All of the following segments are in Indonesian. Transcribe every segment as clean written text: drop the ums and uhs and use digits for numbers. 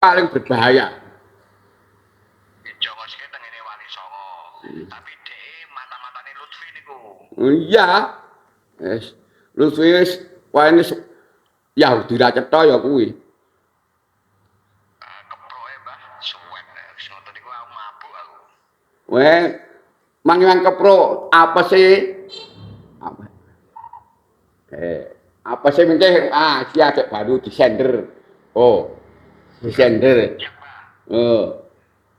paling berbahaya. Jawa sing tengene Wali Songo. Tapi dhek mata-matane Lutfi niku. Iya. Wis Lutfi wis wae Yahudi ra cetha ya kuwi. Keproke Mbah, suwen wis ngoten niku aku mabuk aku. Weh mangyang kepro apa sih? Apa? Apa sih mengke si adek baru disender. Oh, disender. Siap, Mbah. Oh.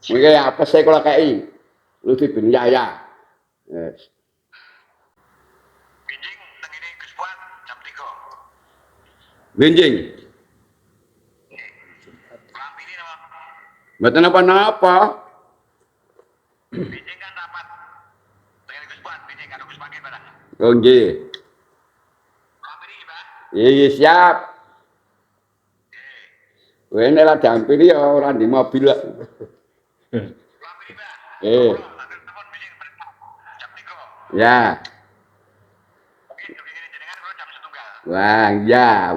Mengke apa sih kula kei? Lutfi bin Yahya. Yes. Binjing tengene Gus Puan jam 3. Benjing. Lampiri napa? Mboten apa-apa. Binjing kan rapat. Tengene Gus Puan, binjing karo Gus Pake barang. Oh nggih. Lampiri, Mbah. Iya siap. Kowe nek la dampiri ya ora di mobil. Lampiri, Mbah. Eh. Telepon binjing jam 3. Ya. Mungkin kepingin jenengan kula jam 1. Wah, iya,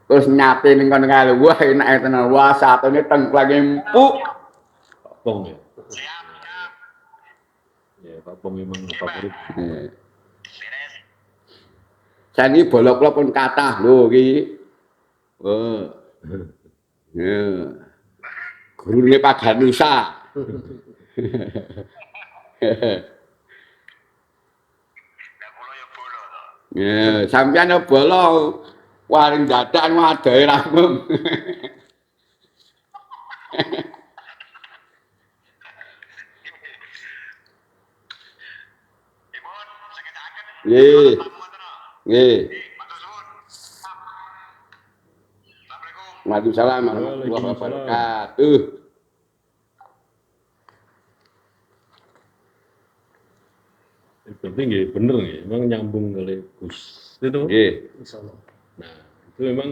terus nyate ning kono kae. Wah, enak tenan. Wah, satune tengklake empuk. Pak Pong ya. Siap, siap. Ya, Pak Pong memang favorit. Beres. Saiki bola kula pun kathah lho iki. Oh. Ya. Gurune Paganusa. Lah kula ya bola to. Ya, sampeyan ya bola waring dadak wadahe ramem. Dipun sekitaken. Nggih. Nggih. Matur suwun. Assalamualaikum. Waalaikumsalam warahmatullahi wabarakatuh. Berarti nggih bener nggih, memang nyambung kali Gus. Itu. Nggih. Nah, itu memang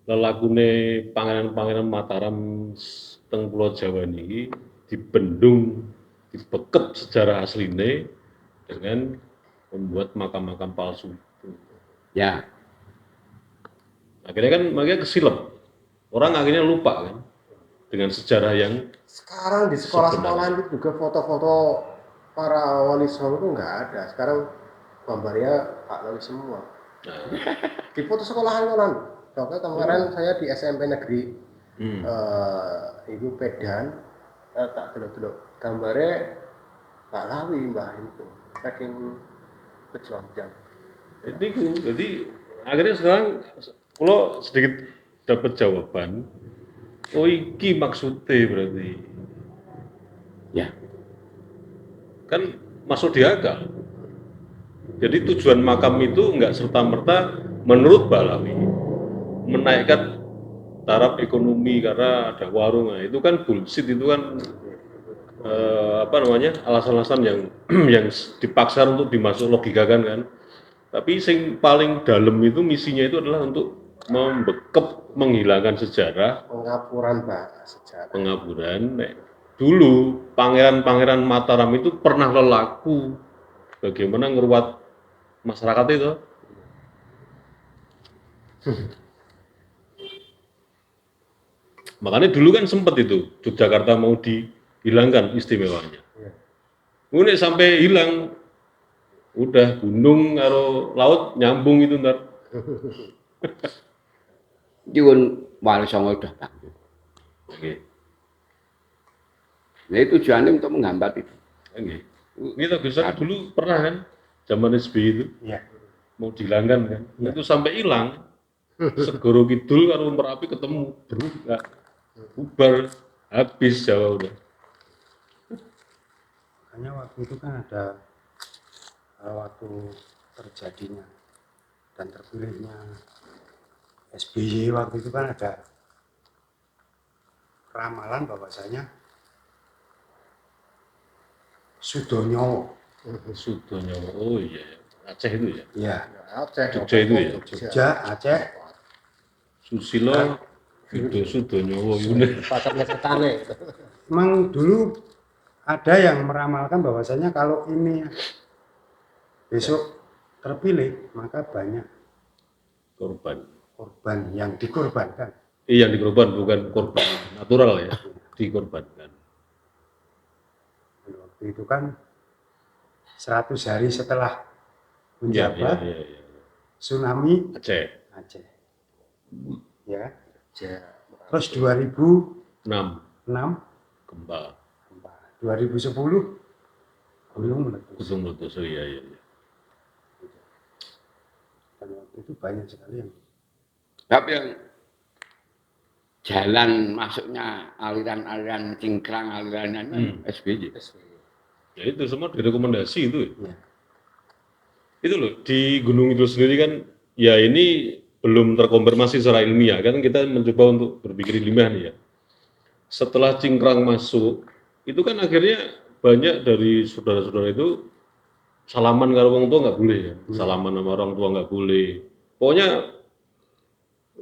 lelakune pangeran-pangeran Mataram teng Pulau Jawa niki dibendung, dibekep sejarah asline dengan membuat makam-makam palsu. Ya. Akhirnya kan makanya kesilep. Orang akhirnya lupa kan dengan sejarah yang Sekarang di sekolah-sekolah itu juga foto-foto para wali songo itu nggak ada. Sekarang gambarnya Pak Wali semua. nah, Di foto sekolahan kan. Soalnya kemarin saya di SMP negeri Ibu Pedan, tak delok-delok gambarnya Pak Lawi mbah itu. Saking kejamjam. jadi akhirnya sekarang kalau sedikit dapat jawaban, oh iki maksudnya berarti Ya. kan masuk di akal. Jadi tujuan makam itu enggak serta-merta menurut Balawi menaikkan taraf ekonomi karena ada warung. Nah, itu kan bullshit, itu kan alasan-alasan yang yang dipaksa untuk dimasuk logikakan kan. Tapi sing paling dalam itu misinya itu adalah untuk membekep, menghilangkan sejarah, Pengapuran Pak sejarah. pengaburan. Dulu pangeran-pangeran Mataram itu pernah lelaku bagaimana ngeruat masyarakat itu. Makanya dulu kan sempat itu Yogyakarta mau dihilangkan istimewanya. Ini sampai hilang, udah gunung karo laut nyambung itu ntar. Nyuwun Wali Songo udah bagus. Oke. Nah, tujuannya untuk menghambat itu. Oke. Kita bisa dulu pernah kan zaman SBY itu Iya. mau dihilangkan kan. Itu sampai hilang. Segoro Kidul karo Merapi ketemu, berubah, bubar, habis Jawa udah. Makanya waktu itu kan ada waktu terjadinya dan terpilihnya SBY waktu itu kan ada ramalan bahwasanya Sudonyowo. Sudonyo, oh iya, Aceh itu ya. Ya, Aceh. Jogja itu ya? Jogja, Aceh, Susilo, Wido Sudonyowo ini. Pakatnya setane. memang dulu ada yang meramalkan bahwasanya kalau ini besok terpilih maka banyak Korban. korban yang dikorbankan. yang dikorban bukan korban natural ya, dikorbankan. Dan waktu itu kan 100 hari setelah Iya, menjabat iya. tsunami Aceh Aceh, ya. Aceh. Terus 2006 6 gempa 2010 gunung meletus. gunung meletus. Oh, iya. Dan waktu itu banyak sekali yang Tapi yang jalan masuknya aliran-aliran cingkrang aliran SBY. Ya itu semua direkomendasi itu. ya, Itu loh, di gunung itu sendiri kan, ya ini belum terkonfirmasi secara ilmiah, kan kita mencoba untuk berpikir ilmiah nih ya. Setelah cingkrang masuk, itu kan akhirnya banyak dari saudara-saudara itu salaman karo orang tua nggak boleh ya, salaman sama orang tua nggak boleh. Pokoknya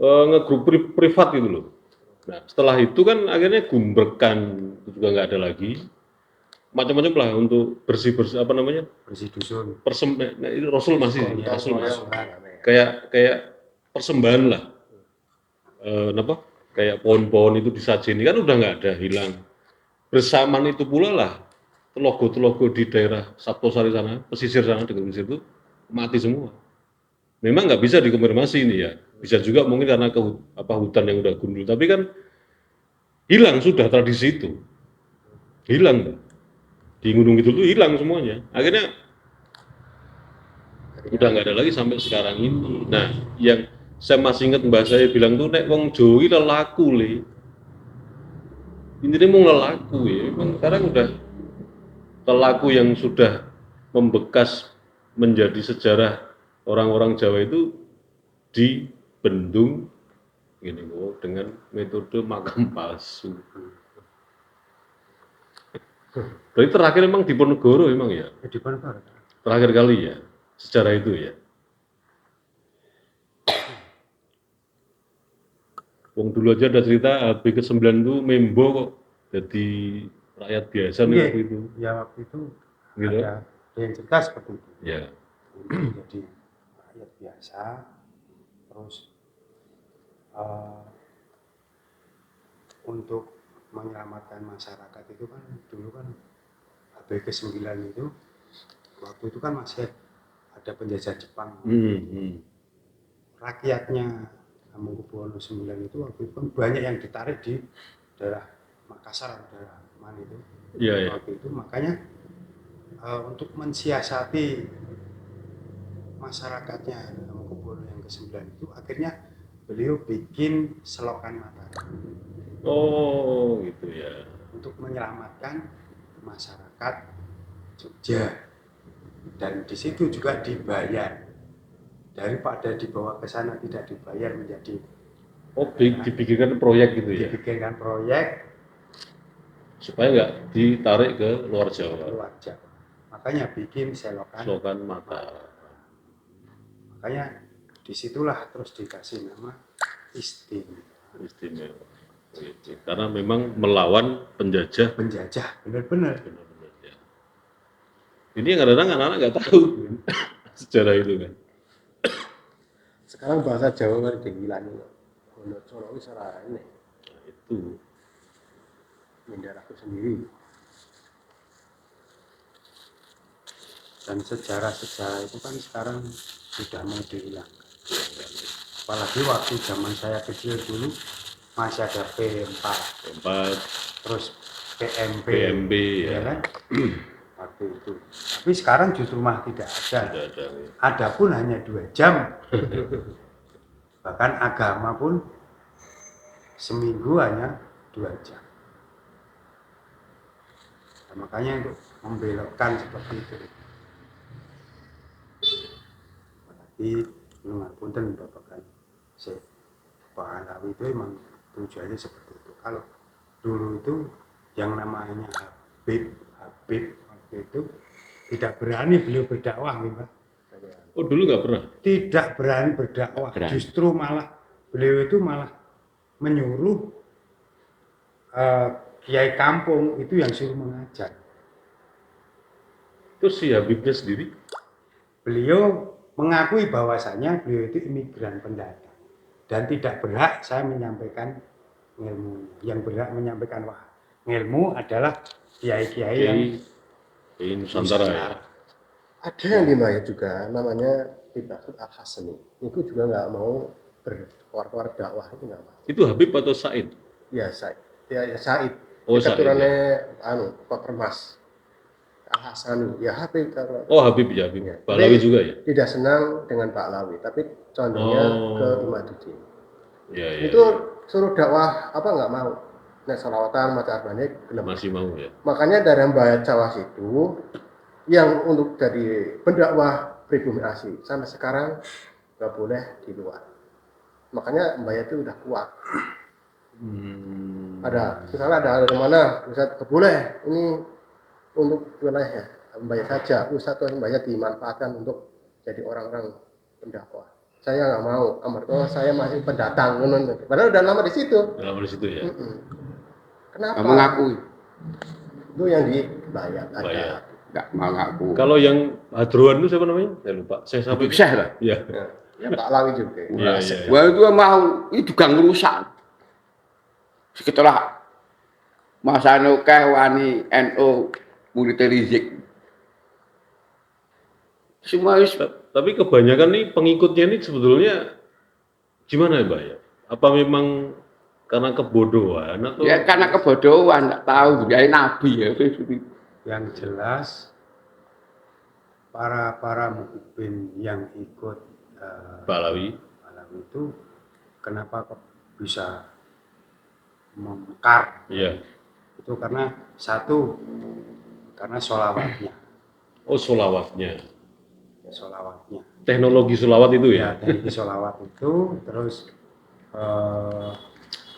ngegrup privat gitu loh. Nah setelah itu kan akhirnya gumbrekan itu juga nggak ada lagi. Macam-macam lah untuk bersih-bersih apa namanya, bersih dusun. nah, itu Rasul masih, Iya, Rasul iya, masih. iya. Kayak persembahan lah. Apa? Kayak pohon-pohon itu disajeni kan udah nggak ada, hilang. Bersamaan itu pula lah telogo-telogo di daerah Saptosari sana, pesisir sana dekat pesisir itu mati semua. Memang nggak bisa dikonfirmasi ini ya. Bisa juga mungkin karena hutan yang udah gundul, tapi kan hilang sudah tradisi itu. Hilang. Di Gunung Kidul itu hilang semuanya. Akhirnya udah nggak ada lagi sampai sekarang ini. Nah, yang saya masih ingat mbak saya bilang tuh nek wong Jawa iki lelaku le. Intinya mau lelaku ya. Memang sekarang udah lelaku yang sudah membekas menjadi sejarah orang-orang Jawa itu dibendung gini kok dengan metode makam palsu. Berarti terakhir memang di Ponorogo memang ya? Di Ponorogo. Terakhir kali ya, sejarah itu ya. Wong dulu aja ada cerita HB ke-9 itu Membo kok jadi rakyat biasa nih waktu itu. Ya waktu itu Gitu. ada yang cerita seperti itu. Ya. Jadi rakyat biasa, terus untuk menyelamatkan masyarakat itu kan dulu kan HB ke-9 itu waktu itu kan masih ada penjajah Jepang. Rakyatnya Hamengkubuwono 9 itu waktu itu kan banyak yang ditarik di daerah Makassar, daerah mana itu. Iya. Waktu itu makanya untuk mensiasati masyarakatnya Hamengkubuwono yang ke-9 itu akhirnya beliau bikin selokan Mataram. Oh, gitu ya. Untuk menyelamatkan masyarakat Jogja. Dan di situ juga dibayar. Daripada dibawa ke sana tidak dibayar menjadi Dibikinkan proyek gitu ya. Dibikinkan proyek Supaya nggak ditarik ke luar Jawa. luar Jawa. Makanya bikin Selokan Mataram. Makanya disitulah terus dikasih nama Istimewa. Gitu. Karena memang melawan penjajah. Benar-benar. Ya. Ini yang kadang-kadang anak-anak nggak tahu sejarah itu kan. Sekarang bahasa Jawa kan dihilangi. Ono Solo wis ora ini. Nah, itu. Mindar aku sendiri. Dan sejarah-sejarah itu kan sekarang sudah mau dihilangkan. Apalagi waktu zaman saya kecil dulu masih ada P4, terus PMB ya. kan? Waktu itu. Tapi sekarang justru mah tidak ada. Ada pun hanya 2 jam. Bahkan agama pun seminggu hanya 2 jam. Nah, makanya untuk membelokkan seperti itu. Apalagi punten Bapak kan, Pak Alawi itu emang tujuannya seperti itu. Kalau dulu itu yang namanya Habib waktu itu tidak berani beliau berdakwah, Pak. Oh dulu nggak pernah? Tidak berani berdakwah, justru malah beliau itu malah menyuruh kiai kampung itu yang suruh mengajar. Terus si Habibnya sendiri? Beliau mengakui bahwasanya beliau itu imigran pendatang dan tidak berhak saya menyampaikan ilmu. Yang berhak menyampaikan ilmu adalah kiai-kiai yang di Nusantara ya. Ada yang di Mbaya juga namanya Ibadut Al-Hasani. Itu juga nggak mau berkeluar-keluar dakwah, itu nggak mau. Itu Habib atau Said? Ya Said. Ya Said. Oh, Itu Said, turunnya Pak Permas. Al-Hasani. Ya Habib. Oh, Habib ya, Habib. Ya. Balawi Tapi juga ya? tidak senang dengan Pak Lawi, tapi condongnya ke Imaduddin. Ya, ya. Itu suruh dakwah apa nggak mau. Nah, salawatan maca arbane gelem. Masih mau ya. Makanya dari Mbah Cawas itu yang untuk jadi pendakwah pribumi asli sampai sekarang nggak boleh di luar. Makanya Mbah itu udah kuat. Ada, misalnya ada mana, Ustaz boleh ini untuk wilayahnya Mbah saja, Ustaz atau Mbah dimanfaatkan untuk jadi orang-orang pendakwah. Saya nggak mau, amarga saya masih pendatang, padahal udah lama di situ. Udah lama di situ ya. Kenapa? Mengakui. Itu yang dibayar. Bayar. Enggak mengaku. Kalau yang Hadruan itu siapa namanya? Saya lupa. Saya sampai Habib Syekh lah. Iya. Ya, Pak Lawi juga. Iya, iya. Wah itu mau itu juga ngerusak. Setelah masa nukeh wani NU murid Rizik. Semua Tapi kebanyakan nih pengikutnya ini sebetulnya gimana ya, Mbak ya? Apa memang karena kebodohan atau ya karena kebodohan, nggak tahu juga nabi ya. Yang jelas para mukmin yang ikut Balawi itu kenapa kok bisa memekar? Iya. Itu karena satu, karena sholawatnya. Oh, sholawatnya. Sholawatnya. Teknologi sholawat itu ya? Ya, teknologi sholawat itu, terus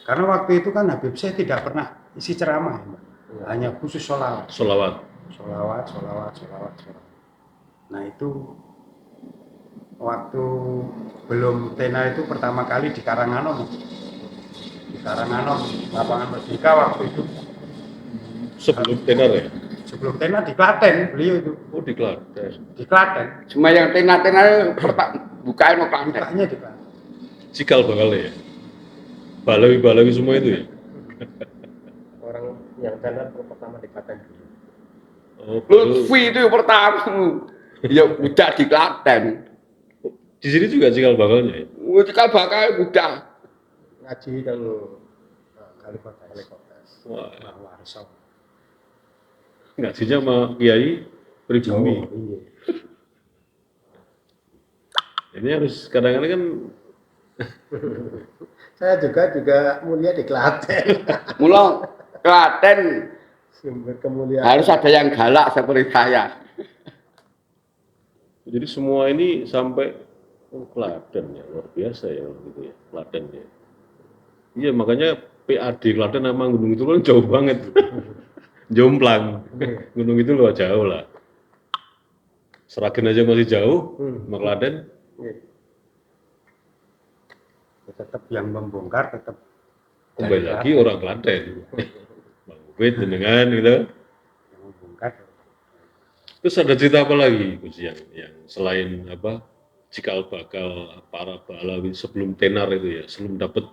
karena waktu itu kan Habib Syekh tidak pernah isi ceramah, ya, Mbak. Hanya khusus sholawat. Sholawat. Sholawat. Nah itu waktu belum tenar itu pertama kali di Karanganom. Di Karanganom, lapangan Merdeka waktu itu. Sebelum tenar ya? Sebelum tenar di Klaten beliau itu. Oh, di Klaten. Di Klaten. Semua yang tenar-tenar bukain mau kantor. Bukanya di Klaten. Cikal bakal ya? Balawi semua itu ya? Orang yang tenar pertama di Klaten dulu. Oh, betul. Lutfi itu yang pertama. Ya udah di Klaten. Di sini juga cikal bakalnya ya? Cikal bakal udah. Ngaji dan Kalimantan. Wah, Warso. ngajinya sama Kiai pribumi. Oh, iya. Ini harus kadang-kadang kan Saya juga mulia di Klaten. Mula Klaten Sumber kemuliaan. harus ada yang galak seperti saya. jadi semua ini sampai Klaten ya, luar biasa ya gitu ya, Klaten ya. Iya makanya PAD Klaten sama gunung itu kan jauh banget. Jomplang. Gunung itu luar jauh lah. Seragen aja masih jauh, sama Klaten. Tetap yang membongkar tetap Kembali lagi orang Klaten. Bang Ubed dengan gitu. yang membongkar. Terus ada cerita apa lagi Gus yang selain apa cikal bakal para Balawi sebelum tenar itu ya, sebelum dapat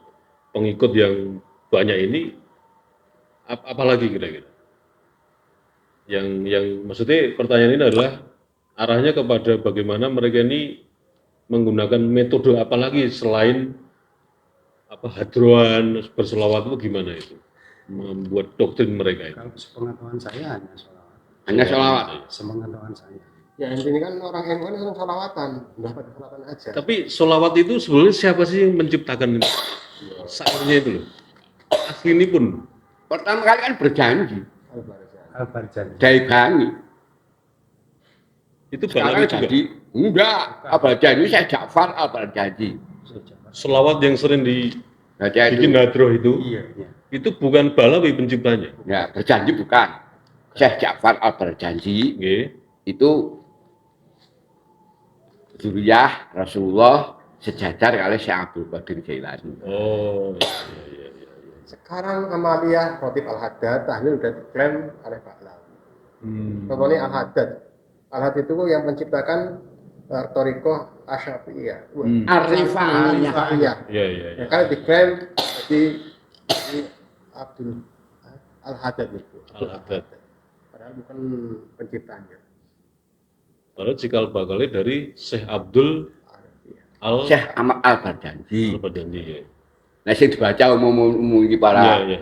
pengikut yang banyak ini, apalagi kira-kira? Yang maksudnya pertanyaan ini adalah arahnya kepada bagaimana mereka ini menggunakan metode apa lagi selain apa hadroan berselawat itu gimana itu membuat doktrin mereka itu. Kalau sepengetahuan saya hanya sholawat. Hanya sholawat. Sepengetahuan saya. Ya intinya kan orang NU kan sering sholawatan, nggak pakai sholawatan aja. Tapi sholawat itu sebenarnya siapa sih yang menciptakan sairnya itu loh? Asli ini pun Pertama kali kan berjanji Al-Barjani. dari Bani. itu Sekarang Balawi juga. jadi enggak. Al-Barjani saya Ja'far Al-Barjani. Selawat yang sering Baca dibikin itu. hadroh itu, Iya. itu bukan Balawi penciptanya. Ya berjanji bukan. Syekh Ja'far Al-Barjani Oke. itu Zuriyah Rasulullah sejajar kali Syekh Abdul Qadir Jailani. Oh, iya. Sekarang Amaliyah Rotib Al-Haddad, tahlil udah diklaim oleh Pak Lawi. Contohnya Al-Haddad. Al-Haddad itu yang menciptakan Toriko Asyafi'iyah. Arifaniyah. Iya. Ya kan diklaim di Abdul Al-Haddad itu. Al-Haddad. Padahal bukan penciptanya. Padahal cikal bakalnya dari Syekh Abdul Syekh Ahmad Al-Badanji. Al-Badanji. Ya. Nah, sing dibaca umum iki para Iya.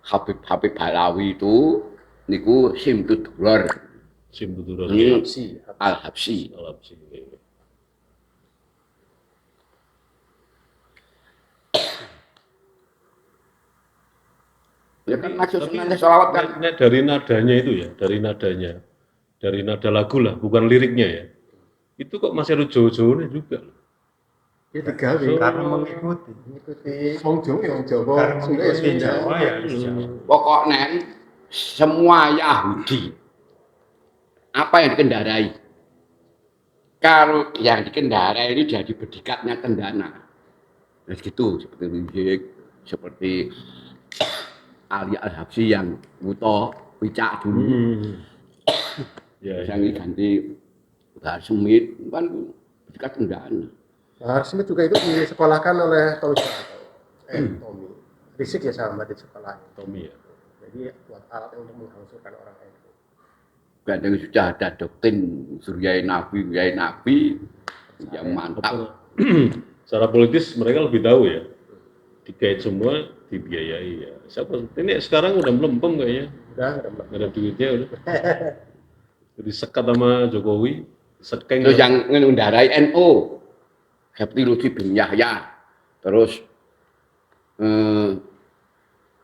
Habib Balawi itu niku Simtud Duror. Simbudur Ini Habsi. Al-Habsi. Al-Habsi. Iya. Ya kan maksud Tapi sebenarnya sholawat kan dari nadanya itu ya, dari nada lagu lah, bukan liriknya ya. Itu kok masih ada Jawa-Jawanya juga. Dia digawe Karena mengikuti. mengikuti wong Jawa, Karena Sunda mengikuti Sunda. Jawa ya harus Jawa. pokoknya semua Yahudi apa yang dikendarai. Kalau yang dikendarai ini jadi berdikatnya kendana. Nah, gitu seperti Rizik, seperti Ali Al-Habsi yang buto wicak dulu. Ya, Yang ganti Bahar Semit kan berdikat kendana. Bahar Smith juga itu disekolahkan oleh Tommy. Tommy. Rizik ya sama di sekolah. Tommy ya. Jadi buat alat untuk menghancurkan orang itu. Kadang sudah ada doktrin Suryai Nabi yang mantap. Secara politis mereka lebih tahu ya. Dikait semua dibiayai ya. Siapa ini sekarang udah melempem kayaknya. Udah Nggak ada duitnya udah. Jadi sekat sama Jokowi, sekeng. Terus yang mengendarai NU seperti Lutfi bin Yahya, terus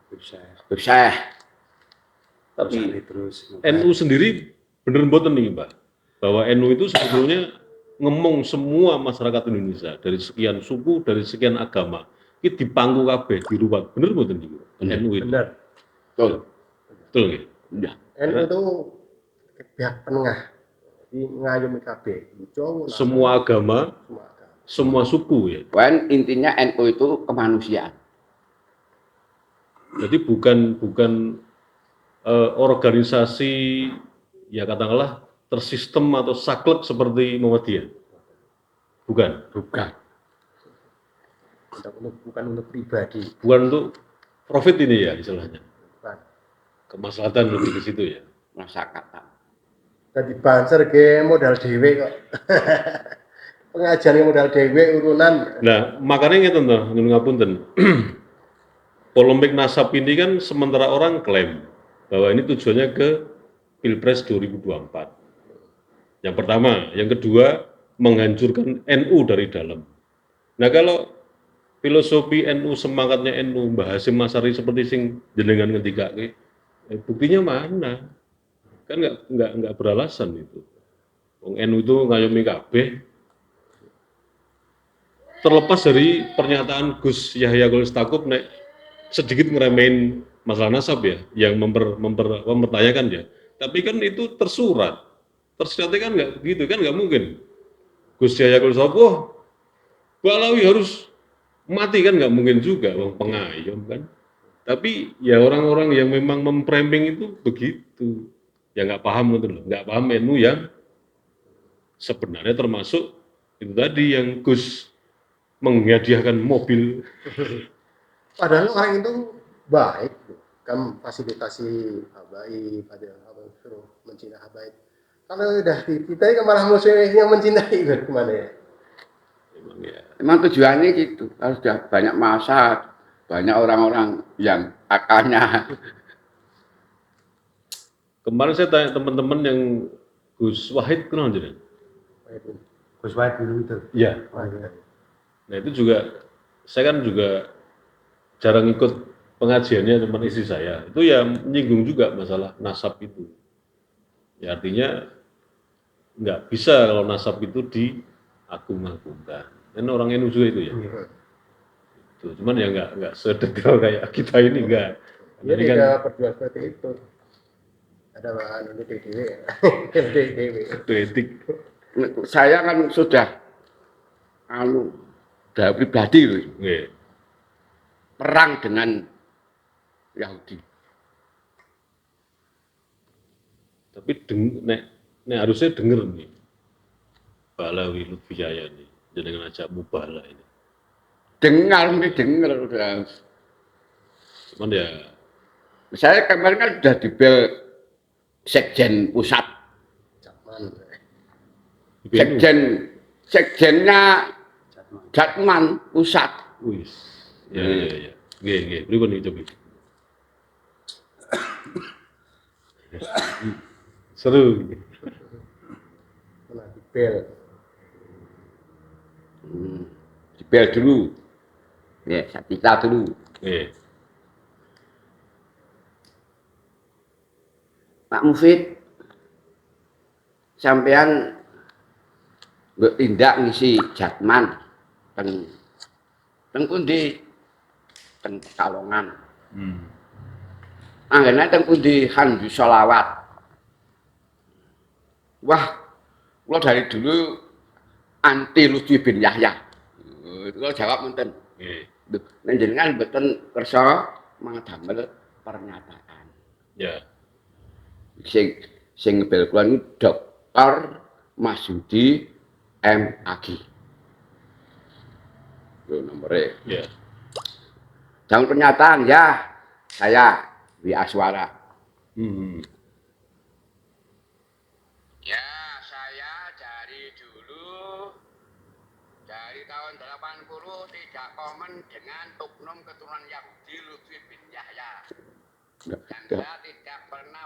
Bisa. Syekh. Tapi Tapi terus. NU sendiri bener mboten nih Mbak, bahwa NU itu sebetulnya ngomong semua masyarakat Indonesia dari sekian suku, dari sekian agama, itu dipangku kabeh, diruwat. Bener mboten niku? Bener. NU itu. benar. betul. Betul nggih? Ya. NU itu pihak penengah. Jadi ngayomi kabeh. Jawa, Semua agama, semua agama. semua suku ya. Kan intinya NU itu kemanusiaan. Jadi bukan organisasi ya katakanlah tersistem atau saklek seperti Muhammadiyah. Bukan. Bukan. Bukan untuk pribadi. Bukan untuk profit ini ya istilahnya. Bukan. Kemaslahatan lebih ke situ ya. Masa kata. Tadi banser ge modal dhewe kok. Pengajian modal dhewe urunan. Nah, makanya ngeten toh, nyuwun ngapunten. Polemik nasab ini kan sementara orang klaim bahwa ini tujuannya ke Pilpres 2024. Yang pertama, yang kedua menghancurkan NU dari dalam. Nah, kalau filosofi NU, semangatnya NU, Mbah Hasyim Asy'ari seperti sing jenengan ngendikake, buktinya mana? Kan nggak beralasan itu. Wong NU itu ngayomi kabeh. Terlepas dari pernyataan Gus Yahya Khalil Stakuf nek sedikit ngeremehin masalah nasab ya, yang mempertanyakan ya. Tapi kan itu tersurat. Tersuratnya kan nggak begitu, kan nggak mungkin. Gus Yahya Khalil Stakuf, wah, Balawi harus mati kan nggak mungkin juga, wong pengayom kan. Tapi ya orang-orang yang memang memframing itu begitu. Ya nggak paham gitu loh, nggak paham NU yang sebenarnya termasuk itu tadi yang Gus menghadiahkan mobil. Padahal orang itu baik, kan fasilitasi habaib, ada apa suruh mencintai habaib. Kalau udah kita kan malah musuhnya yang mencintai itu gimana ya? Memang ya. Memang tujuannya gitu. Kalau sudah banyak masa, banyak orang-orang yang akalnya. Kemarin saya tanya teman-teman yang Gus Wahid kenal tidak? Gus Wahid dulu itu. Iya. Oh, iya. Nah itu juga, saya kan juga jarang ikut pengajiannya teman istri saya. Itu ya menyinggung juga masalah nasab itu. Ya artinya nggak bisa kalau nasab itu diagung-agungkan. Kan orang NU juga itu ya. Tuh, cuman ya nggak sedetail kayak kita ini enggak. Dia Jadi kan tidak berjuang seperti itu. Ada bahan untuk DW, DW. itu etik. Saya kan sudah dari pribadi loh, Nggih. perang dengan Yahudi. Tapi nek harusnya denger nih. Balawi Lutfijaya ini jenengan ajak mubala ini. Dengar udah. Cuman ya Saya kemarin kan sudah dibel sekjen pusat, Zaman. BNU. sekjennya Jatman. Jatman pusat. Wis. Ya. Nggih. Pripun iki coba. Seru. Pernah dibel. Dibel dulu. Ya, Satika dulu. Nggih. Pak Mufid, sampean bertindak ngisi Jatman teng pundi? Teng Pekalongan. Anggene teng pundi Hanju Sholawat. Wah, kula dari dulu anti Lutfi bin Yahya. Kula jawab menten. Nggih. Nek jenengan mboten kersa mangadamel pernyataan. Ya. Sing ngebel kula niku Dr. Masyudi M.Ag. Lho nomore. Ya. Jangan pernyataan ya, saya Wi Aswara. Ya, saya dari dulu, dari tahun 80 tidak komen dengan oknum keturunan Yahudi Lutfi bin Yahya. Dan saya tidak pernah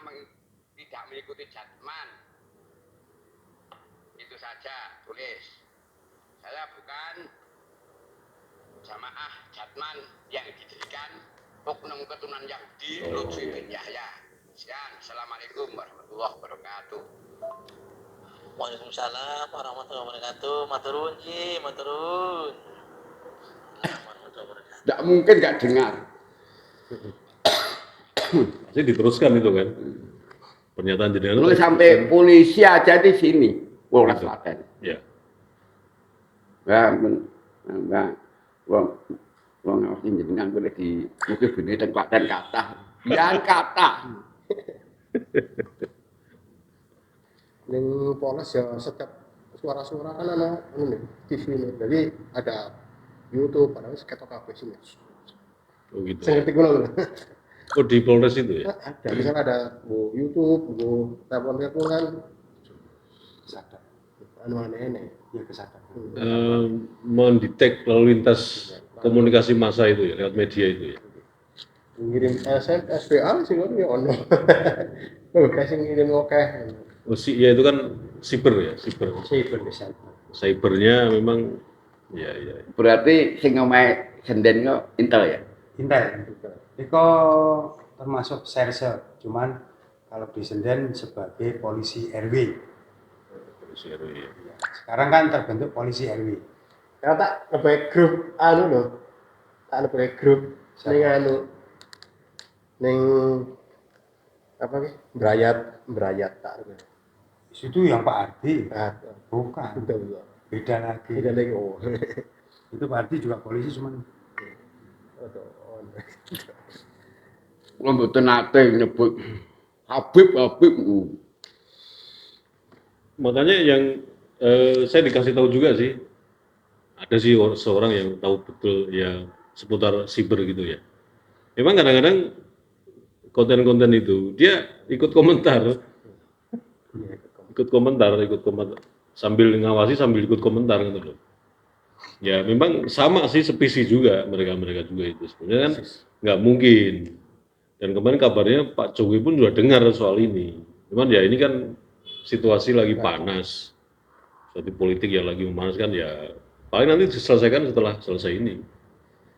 tidak mengikuti Jatman. Itu saja, tulis. Saya bukan jamaah Jatman yang didirikan oknum keturunan Yahudi Lutfi bin Yahya. Sekian, Assalamualaikum warahmatullahi wabarakatuh. Waalaikumsalam warahmatullahi wabarakatuh. Maturun ji, maturun. Tidak mungkin nggak dengar. Pasti diteruskan itu kan. Pernyataan jenengan. Lu sampai polisi aja di sini, Polres Klaten. Ya. Ya, Wong ngerti jenengan boleh di mungkin bini dan Klaten kata. Yang kata. Ning Polres ya setiap suara-suara kan ana ini TV ini. Jadi ada YouTube, ada ketok kabeh sini. Oh gitu. Sing ngerti kula lho. Oh di Polres itu ya. Ada misalnya ada YouTube, telepon-teleponan Sadar. anu aneh-aneh. Ya kesadar. Mendetek lalu lintas komunikasi massa itu ya lewat media itu ya. Ngirim SMS, SPA sih kan ya ono. Oh, kasih ngirim oke. Oh, ya itu kan siber ya, siber. Cyber kesadar. Cybernya memang ya. Berarti sing omahe senden kok Intel ya. Intel. Iko termasuk serse, cuman kalau di Senden sebagai polisi RW. Ya. Sekarang kan terbentuk polisi RW. Ya tak ngebaik grup anu lho. Tak ngebaik grup ning anu ning apa ki? Berayat tak. Itu yang Pak Ardi, Ah, bukan. betul. Beda lagi. Tidak lagi oh. Itu Pak Ardi juga polisi, cuman Kula mboten nate nyebut Habib. Makanya yang saya dikasih tahu juga sih, ada sih seorang yang tahu betul ya seputar siber gitu ya. Memang kadang-kadang konten-konten itu dia ikut komentar sambil ngawasi sambil ikut komentar gitu loh. Ya memang sama sih sepisi juga mereka juga itu sebenarnya kan nggak mungkin. Dan kemarin kabarnya Pak Jokowi pun sudah dengar soal ini. Cuman ya ini kan situasi lagi panas, suatu politik yang lagi memanas kan ya paling nanti diselesaikan setelah selesai ini.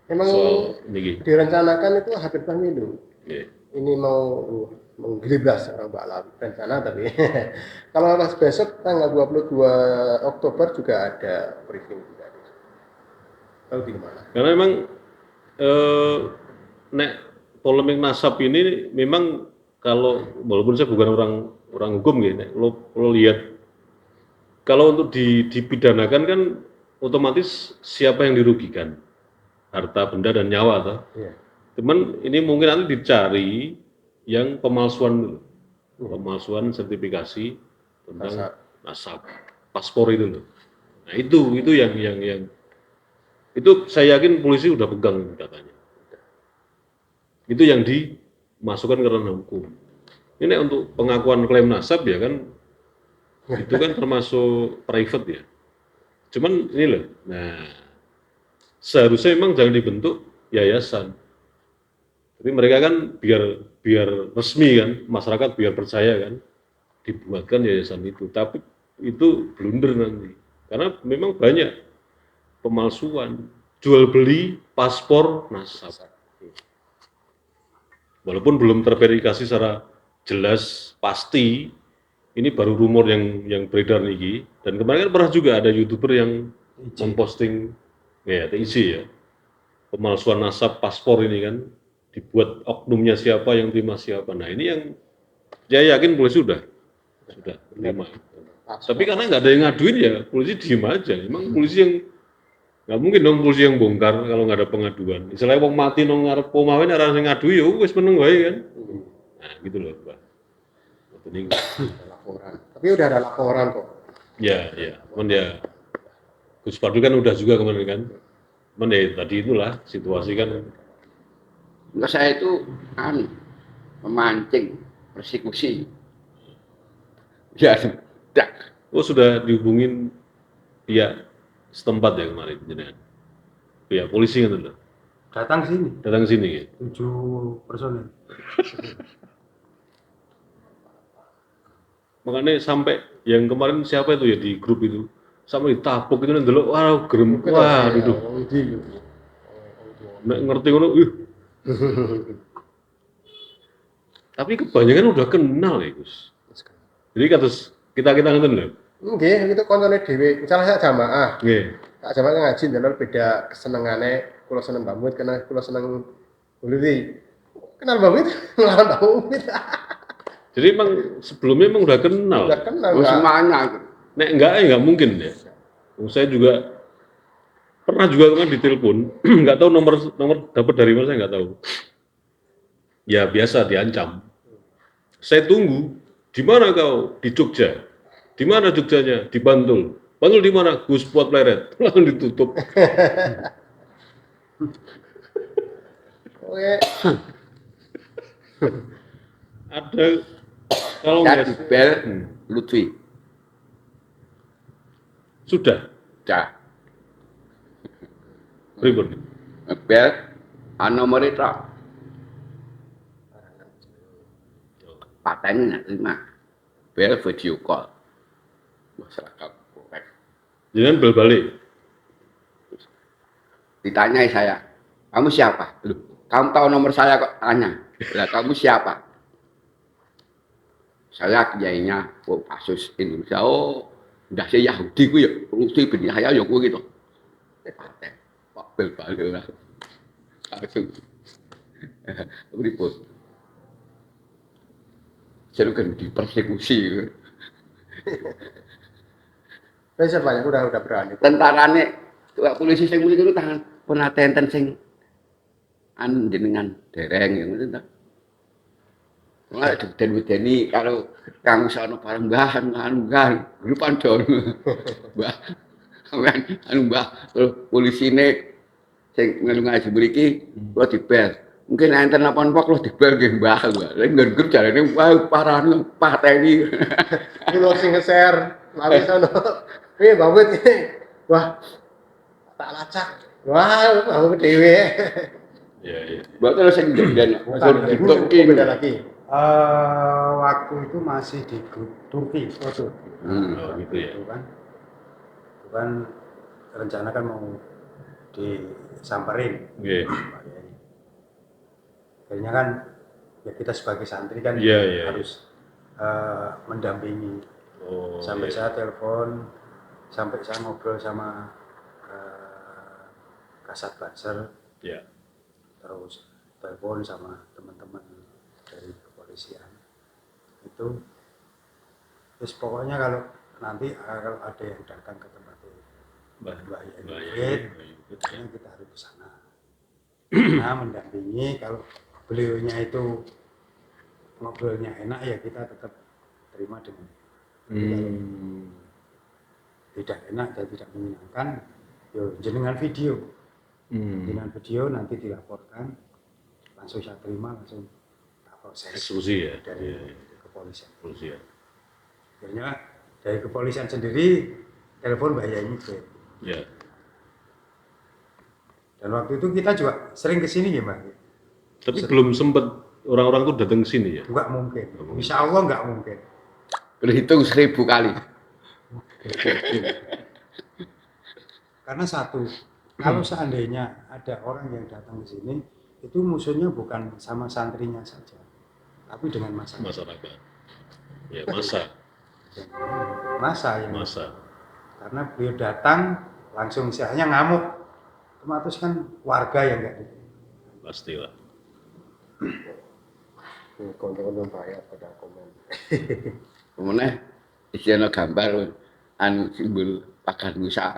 Emang Soal ini. direncanakan itu hampir pemilu. Ya. Ini mau menggelibas orang Mbak Lawi rencana tapi kalau pas besok tanggal 22 Oktober juga ada briefing juga. Tahu di mana? Karena memang nek polemik nasab ini memang kalau walaupun saya bukan orang hukum ya, nek lo lihat kalau untuk dipidanakan kan otomatis siapa yang dirugikan, harta benda dan nyawa toh. Iya. Cuman ini mungkin nanti dicari yang pemalsuan dulu, pemalsuan sertifikasi tentang nasab, paspor itu loh. Nah itu yang itu saya yakin polisi udah pegang datanya. Itu yang dimasukkan ke ranah hukum. Ini untuk pengakuan klaim nasab ya kan, itu kan termasuk private ya. Cuman ini loh, nah seharusnya memang jangan dibentuk yayasan. Tapi mereka kan biar resmi kan, masyarakat biar percaya kan, dibuatkan yayasan itu. Tapi itu blunder nanti, karena memang banyak pemalsuan, jual beli paspor nasab. Walaupun belum terverifikasi secara jelas pasti, ini baru rumor yang beredar nih. Dan kemarin kan pernah juga ada YouTuber yang memposting ya TIC ya, pemalsuan nasab paspor ini kan dibuat oknumnya siapa yang terima siapa. Nah ini yang saya yakin polisi sudah terima. Tapi karena nggak ada yang ngaduin ya polisi diem aja. Emang polisi yang nggak mungkin dong polisi yang bongkar kalau nggak ada pengaduan. Misalnya wong mati nong ngarep pomawin orang yang ngadu ya wis meneng wae kan. Nah gitu loh Pak. Ini Laporan. Tapi udah ada laporan kok. ya, cuman ya Gus Padul kan udah juga kemarin kan. Cuman ya tadi itulah situasi kan. Enggak, saya itu memancing persekusi. Ya, sudah. Oh sudah dihubungin pihak setempat ya kemarin jenengan. Pihak polisi kan tuh. Datang sini Datang sini ya. 7 personil. Makanya sampai yang kemarin siapa itu ya di grup itu sampai ditapuk itu ndelok wah gerem wah duduk. Nek ngerti ngono Tapi kebanyakan udah kenal ya Gus. Jadi kados kita ngeten lho. Nggih, itu koncone dhewe. Misalnya saya jamaah. Nggih. Tak jamaah ngaji ndelok beda kesenengane, kula seneng Mbak Mut karena kula seneng Ulwi. Kenal Mbak Mut, ngelawan Mbak Mut. Jadi emang sebelumnya emang udah kenal. Udah kenal Oh, Mbak. semuanya. Nek enggak ya enggak mungkin ya. Saya juga pernah juga kan ditelepon, enggak tahu nomor dapat dari mana saya enggak tahu. Ya biasa diancam. Saya tunggu. Di mana kau? Di Jogja. Di mana Jogjanya? Di Bantul. Bantul di mana? Gus Puat Pleret. Langsung ditutup. Oke. Ada kalau Saya nggak di bel Lutfi. sudah Ya, ribut. bel nomor itu. Paten nggak terima. Bel video call. Masyarakat korek. Jangan bel balik. Ditanyai saya, kamu siapa? Loh, kamu tahu nomor saya kok tanya. Lah, kamu siapa? Saya kiainya kasus Indonesia. Oh, udah saya Yahudi ku ya, Lutfi bin Yahya ya ku gitu. Paten, Pak bel balik lah. Langsung. Ribut. Saya kan dipersekusi. Besok banyak udah berani. Tentarane polisi sing muni itu tangan penatenten sing jenengan dereng ya ngoten ta. Wah, den-wedeni kalau kang sono bareng mbah grupan don. Mbah. Mbah polisine sing ngelu ngaji mriki kula dibel. Mungkin enten napa-napa kula dibel nggih mbah. Lha ngger jarene wah parane pateni. Kulo sing nge-share lali sono. Piye Mbak Mut iki? Wah. Tak lacak. Wah, Mbak Mut dhewe. Ya. Mbak terus sing jenengan Bukan, Turki beda lagi. Waktu itu masih di grup Turki. Waduh. Oh, gitu ya. Itu kan rencana kan mau disamperin. Oke. Pak Yai. Akhirnya kan ya kita sebagai santri kan Iya. harus mendampingi. Oh, Sampai iya. saya telepon, sampai saya ngobrol sama Kasat Banser, Ya. terus telepon sama teman-teman dari kepolisian. Itu terus pokoknya kalau nanti kalau ada yang datang ke tempat itu Mbak Yai, akhirnya kita harus ke sana. Nah, mendampingi kalau beliaunya itu ngobrolnya enak ya kita tetap terima dengan. tidak enak dan tidak menyenangkan, yo jenengan video. Jenengan video nanti dilaporkan, langsung saya terima, langsung tak proses Eksekusi ya. dari Iya, kepolisian. eksekusi ya. Akhirnya dari kepolisian sendiri telepon Mbak Yeni ke. Ya. Dan waktu itu kita juga sering ke sini ya Mbak. Tapi belum sempat orang-orang tuh datang ke sini ya. Nggak mungkin. Insya Allah nggak mungkin. Berhitung 1000 kali. Karena satu, kalau seandainya ada orang yang datang ke sini, itu musuhnya bukan sama santrinya saja, tapi dengan masyarakat. Masyarakat. Ya, masa. Masa. Karena beliau datang langsung istilahnya ngamuk, otomatis kan warga yang nggak gitu. Pastilah. Konten-konten bahaya pada komen. Kemudian isinya gambar anu simbol pagar Musa.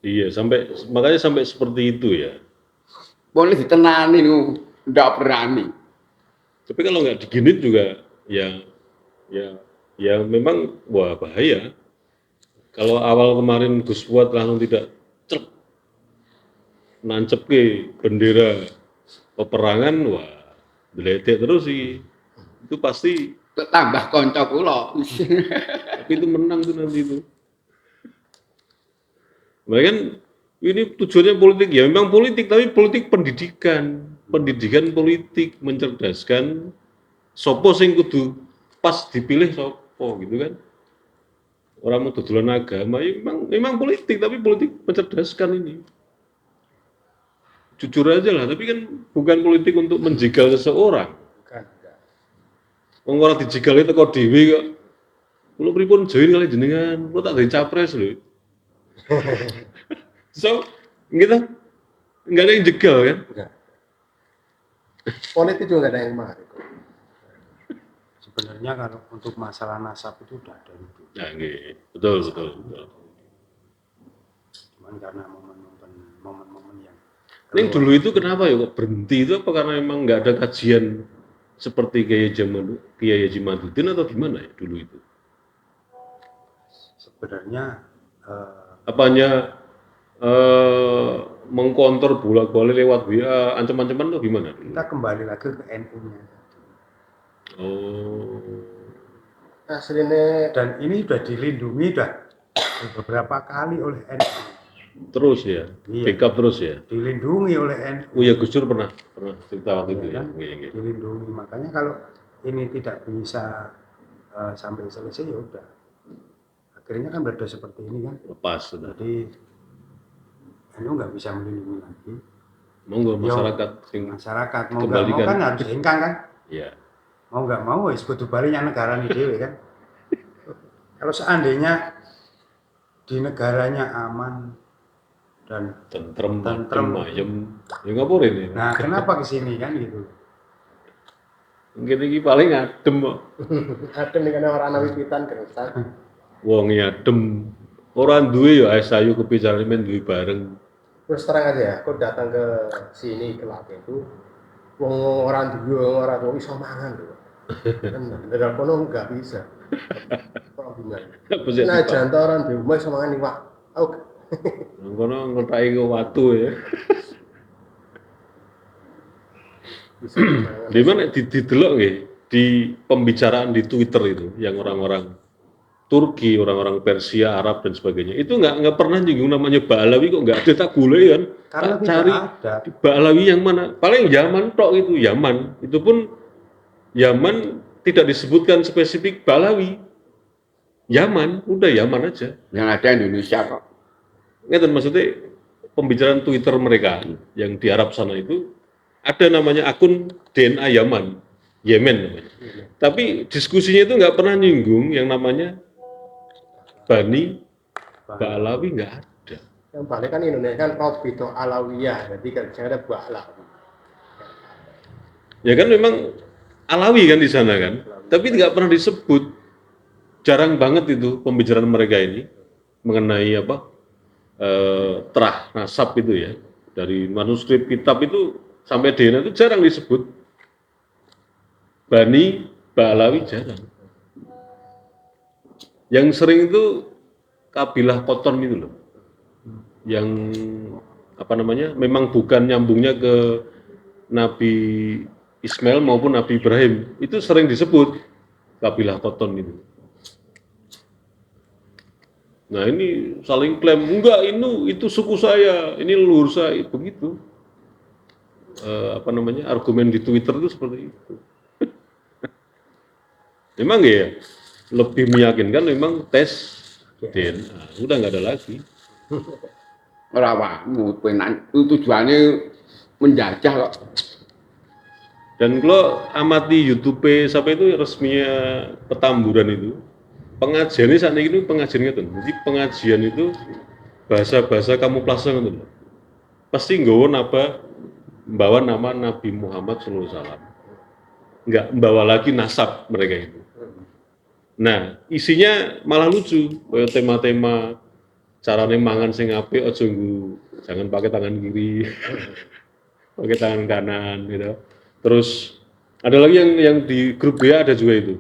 Iya, makanya sampai seperti itu ya. Boleh ditenani lu, ndak berani. Tapi kalau nggak diginit juga ya memang wah bahaya. Kalau awal kemarin Gus Fuad langsung tidak nancep ke bendera peperangan, wah deletek terus sih. Itu pasti, Tambah konco kula. tapi itu menang tuh nanti itu. Mereka kan ini tujuannya politik ya, memang politik, tapi politik pendidikan politik, mencerdaskan sopo sing kudu pas dipilih sopo gitu kan. Orang mau dodolan agama ya memang politik, tapi politik mencerdaskan ini. Jujur aja lah, tapi kan bukan politik untuk menjegal seseorang. Bukan. Wong ora dijegal itu kok dhewe kok. Kulo pripun join kali jenengan, kulo tak dadi capres lho. So, gitu. Enggak ada yang jegal kan? Enggak. Politik juga nggak ada yang mari. Sebenarnya kalau untuk masalah nasab itu udah ada itu. Nah, betul. Cuman karena momen-momen yang Yang dulu itu kenapa ya kok berhenti itu apa karena memang nggak ada kajian seperti Kiai Haji Madudin atau gimana ya dulu itu? sebenarnya Apanya mengkontor bolak-balik lewat WA, ancam-ancaman atau gimana? kita kembali lagi ke NU-nya. Oh, Aslinya Dan ini sudah dilindungi udah beberapa kali oleh NU. terus ya, Iya. backup terus ya. Dilindungi oleh NU. Oh ya Gus Dur pernah cerita waktu itu Ya ya. kan? Iya. Dilindungi. Makanya kalau ini tidak bisa sampai selesai ya udah. Akhirnya kan berada seperti ini kan. Lepas sudah. Jadi NU nggak bisa melindungi lagi. Monggo masyarakat Masyarakat mau nggak mau kembalikan. kan harus hengkang kan. Ya. Mau nggak mau wis kudu balinya negara ini dewe kan. Kalau seandainya di negaranya aman dan Tentrem, Tentrem. ayem, ya ngapain ini? nah kenapa kesini kan gitu. Mungkin ini paling adem kok. ada nih karena orang wiwitan kerusak. Wong adem. Orang duwe ya ayo kebicaraan men duwe bareng. Terus terang aja ya, kau datang ke sini ke Lampung itu, orang tua iso mangan loh. Kan dari kono nggak bisa. Problemnya. Apa sih? Nah jantan orang di rumah iso mangan iwak. Oke. Kono ngetaki ke watu ya. Bisa mangan. Di mana didelok nggih di pembicaraan di Twitter itu yang orang-orang Turki, orang-orang Persia, Arab dan sebagainya. Itu nggak pernah nyinggung namanya Ba'alawi kok nggak ada, tak gule kan. Karena Tak tidak cari ada. di Ba'alawi yang mana? Paling Yaman tok itu, Yaman. Itu pun Yaman tidak disebutkan spesifik Ba'alawi. Yaman, udah Yaman aja. Yang ada Indonesia kok. Ngerti maksudnya pembicaraan Twitter mereka yang di Arab sana itu ada namanya akun DNA Yaman, Yemen namanya. Tapi diskusinya itu nggak pernah nyinggung yang namanya Bani Ba'alawi, nggak ada. Yang balik kan Indonesia kan Robito Alawiyah, jadi kerja ada Ba'alawi. Ya kan memang Alawi kan di sana kan, tapi nggak pernah disebut. Jarang banget itu pembicaraan mereka ini mengenai apa terah nasab itu ya, dari manuskrip kitab itu sampai DNA itu jarang disebut Bani Ba'alawi jarang. Yang sering itu kabilah Koton itu loh. Yang apa namanya? Memang bukan nyambungnya ke Nabi Ismail maupun Nabi Ibrahim. Itu sering disebut kabilah Koton itu. Nah ini saling klaim, enggak itu suku saya, ini leluhur saya, begitu. Apa namanya, argumen di Twitter itu seperti itu. Memang ya, lebih meyakinkan memang tes DNA, udah nggak ada lagi. Ora awakmu tujuannya menjajah kok. Dan kalau amati YouTube sampai itu resminya Petamburan itu, pengajiannya saat ini pengajiannya tuh, jadi pengajian itu bahasa kamuflase gitu. Pasti membawa nama Nabi Muhammad SAW, nggak membawa lagi nasab mereka itu. Nah isinya malah lucu, kayak tema-tema caranya mangan sing apik, ojo jangan pakai tangan kiri, pakai tangan kanan gitu. Terus ada lagi yang di grup B ada juga itu.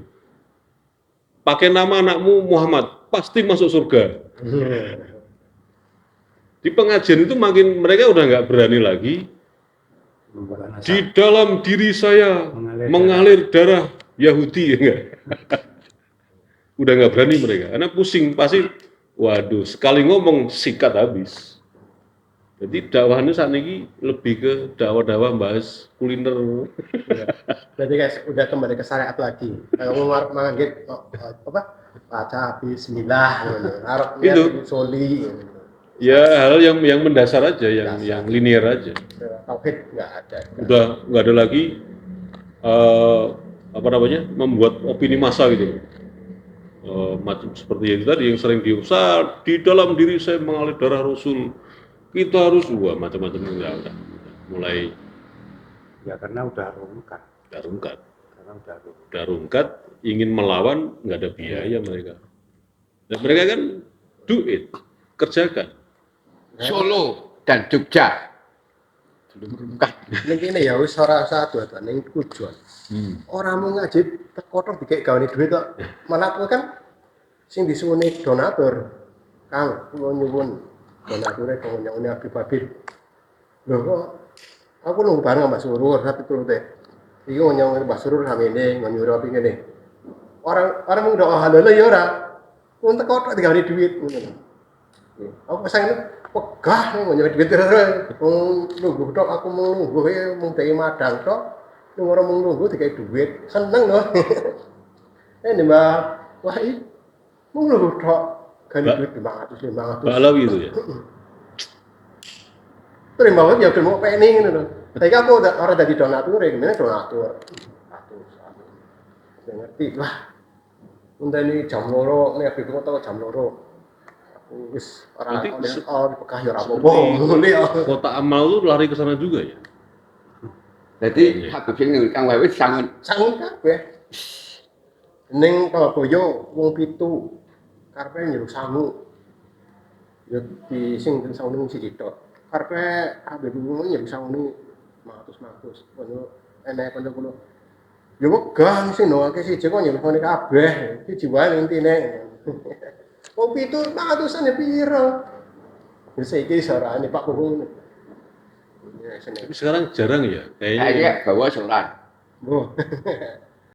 Pakai nama anakmu Muhammad, pasti masuk surga. Di pengajian itu makin mereka udah nggak berani lagi. Di dalam diri saya mengalir darah Yahudi, enggak. Udah nggak berani mereka, karena pusing pasti. Waduh, sekali ngomong sikat habis. Jadi dakwahnya saat ini lebih ke dakwah-dakwah bahas kuliner. Berarti guys, udah kembali ke syariat lagi. Kalau mau makan gitu, apa? Baca Bismillah, harap Itu. soli. Ya hal yang mendasar aja, yang linear aja. Tauhid nggak ada. Udah nggak ada lagi apa namanya, membuat opini massa gitu. Macam seperti itu tadi yang sering diusah, di dalam diri saya mengalir darah Rasul, kita harus macam-macam enggak udah mulai Ya karena udah rungkat. udah rungkat, ingin melawan nggak ada biaya mereka. Dan mereka kan do it, kerjakan. Solo dan Jogja belum rungkat. Ini ya wis ora usah adu-aduan ning tujuan. Orang mau ngaji terkotor dikek gawane duit kok. Malah aku kan sing disuwuni donatur. Kang, kula nyuwun donature kanggo nyuwuni Habib. Lho kok aku nunggu bareng Mbak Surur satu turut teh. Iki nyuwuni Mbak Surur samene nyuwuni apa ngene. Orang mung doa halal ya ora. Wong terkotor digawe duit ngono. Aku pesan pegah nyuwuni duit terus. Wong nunggu tok aku mau nunggu mung dhewe madang tok. Orang mau nunggu dikai duit, seneng loh. Ini Mbak, wah ini mau nunggu tok, ganti duit 500. Ba'alawi itu ya. Terima banget ya, terima pening gitu loh. Tapi aku orang dari donatur, gimana donatur? Saya ngerti lah. Untuk ini jam loro, ini habis aku tahu jam loro. Aku wis orang di Pekah ya apa-apa. Kota amal itu lari ke sana juga ya. Jadi Habib sing Kang Wawi sangun kabeh. Ning Surabaya wong 7 karepe nyuruh sangu. Ya di sing sangu siji tok. Karepe Habib nyuruh sangu 100. Kono enek kanca kula. Ya wegah sing nongake siji kok nyuruh ngene kabeh. Siji wae intine. Wong 7 100-an ya piro? Ya saiki sarane Pak Kuhung. Tapi sekarang jarang ya, kayaknya bawa sholat. Oh.